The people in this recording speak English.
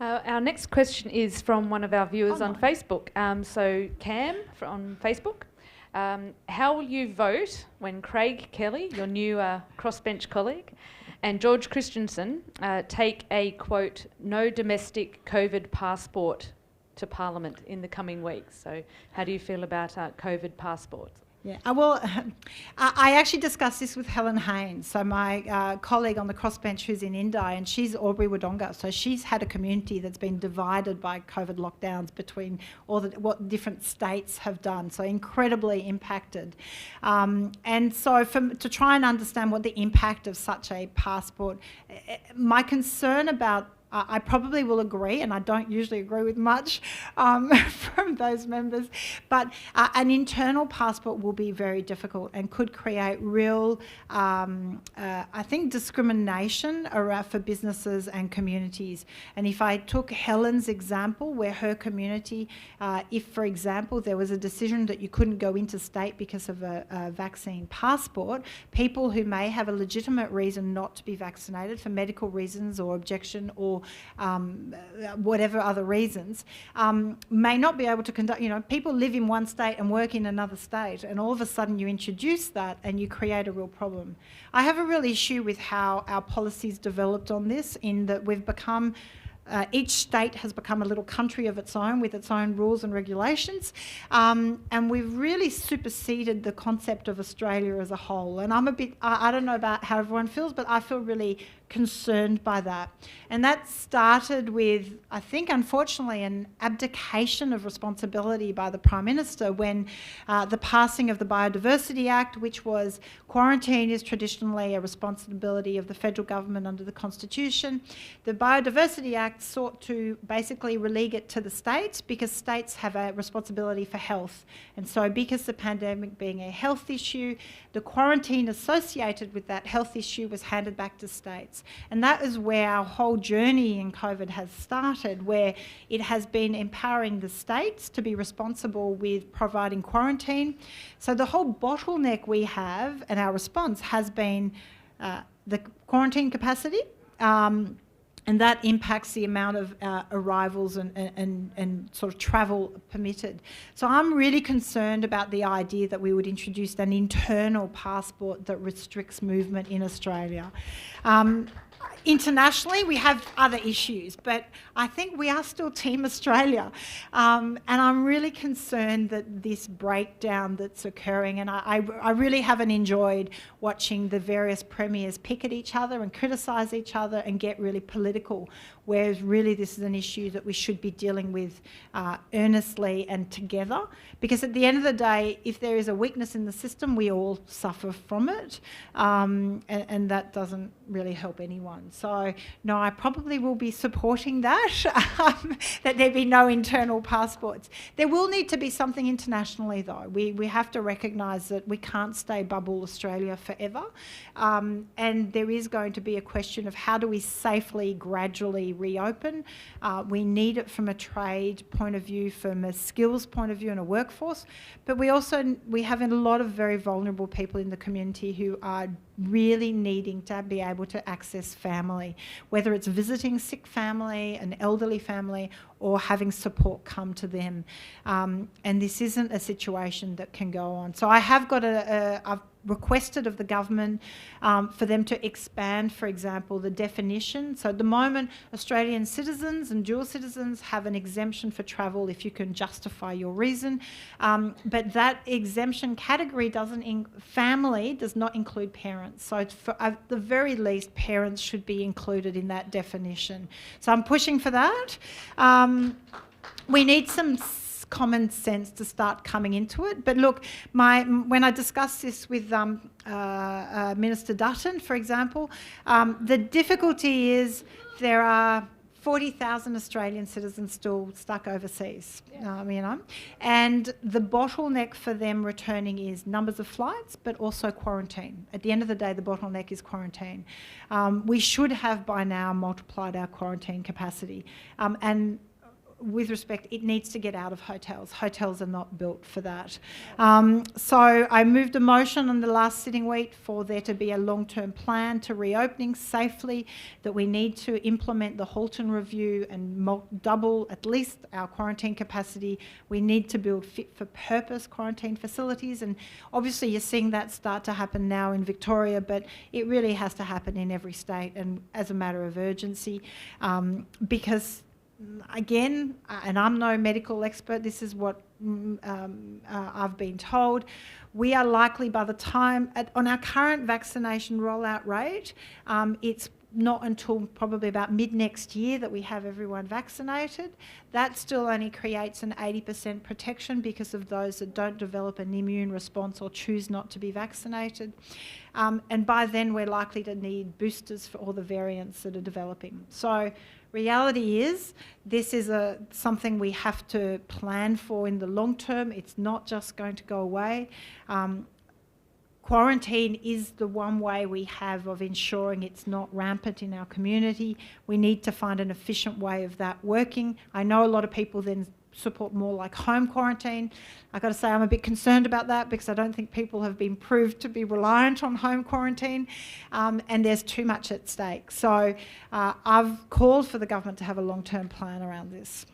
Our next question is from one of our viewers on Online. Facebook. So Cam on Facebook, how will you vote when Craig Kelly, your new crossbench colleague, and George Christensen take a, quote, no domestic COVID passport to Parliament in the coming weeks? So how do you feel about COVID passports? Yeah, well, I actually discussed this with Helen Haynes, so my colleague on the crossbench who's in Indi, and she's Albury Wodonga, so she's had a community that's been divided by COVID lockdowns between what different states have done, so incredibly impacted. And so to try and understand what the impact of such a passport, my concern about I probably will agree, and I don't usually agree with much from those members, but an internal passport will be very difficult and could create real, I think, discrimination for businesses and communities. And if I took Helen's example, where her community, if, for example, there was a decision that you couldn't go into state because of a vaccine passport, people who may have a legitimate reason not to be vaccinated for medical reasons or objection or whatever other reasons, may not be able to conduct, people live in one state and work in another state, and all of a sudden you introduce that and you create a real problem. I have a real issue with how our policies developed on this, in that we've become each state has become a little country of its own with its own rules and regulations, and we've really superseded the concept of Australia as a whole. And I don't know about how everyone feels, but I feel really concerned by that. And that started with, I think, unfortunately, an abdication of responsibility by the Prime Minister when the passing of the Biodiversity Act, which was quarantine is traditionally a responsibility of the federal government under the Constitution. The Biodiversity Act sought to basically relegate it to the states because states have a responsibility for health. And so because the pandemic being a health issue, the quarantine associated with that health issue was handed back to states. And that is where our whole journey in COVID has started, where it has been empowering the states to be responsible with providing quarantine. So the whole bottleneck we have and our response has been the quarantine capacity, and that impacts the amount of arrivals and sort of travel permitted. So I'm really concerned about the idea that we would introduce an internal passport that restricts movement in Australia. Internationally, we have other issues, but I think we are still Team Australia. And I'm really concerned that this breakdown that's occurring, and I really haven't enjoyed watching the various premiers pick at each other and criticise each other and get really political, whereas really this is an issue that we should be dealing with earnestly and together. Because at the end of the day, if there is a weakness in the system, we all suffer from it, and that doesn't really help anyone. So no, I probably will be supporting that, that there be no internal passports. There will need to be something internationally though. We have to recognise that we can't stay bubble Australia forever, and there is going to be a question of how do we safely, gradually reopen. We need it from a trade point of view, from a skills point of view and a workforce, but we have a lot of very vulnerable people in the community who are really needing to be able to access family, whether it's visiting sick family, an elderly family, or having support come to them. And this isn't a situation that can go on. So I have got I've requested of the government for them to expand, for example, the definition. So at the moment, Australian citizens and dual citizens have an exemption for travel if you can justify your reason. But that exemption category family does not include parents. So at the very least, parents should be included in that definition. So I'm pushing for that. We need some common sense to start coming into it. But look, when I discussed this with Minister Dutton, for example, the difficulty is there are 40,000 Australian citizens still stuck overseas, and the bottleneck for them returning is numbers of flights, but also quarantine. At the end of the day, the bottleneck is quarantine. We should have by now multiplied our quarantine capacity. And with respect, it needs to get out of hotels. Hotels are not built for that. So I moved a motion on the last sitting week for there to be a long-term plan to reopening safely, that we need to implement the Halton review and double at least our quarantine capacity. We need to build fit-for-purpose quarantine facilities, and obviously you're seeing that start to happen now in Victoria, but it really has to happen in every state and as a matter of urgency, because again, and I'm no medical expert, this is what I've been told, we are likely by the time, on our current vaccination rollout rate, it's not until probably about mid-next year that we have everyone vaccinated. That still only creates an 80% protection because of those that don't develop an immune response or choose not to be vaccinated. And by then we're likely to need boosters for all the variants that are developing. So reality is this is something we have to plan for in the long term. It's not just going to go away. Quarantine is the one way we have of ensuring it's not rampant in our community. We need to find an efficient way of that working. I know a lot of people then support more like home quarantine. I've got to say I'm a bit concerned about that because I don't think people have been proved to be reliant on home quarantine, and there's too much at stake. So I've called for the government to have a long-term plan around this.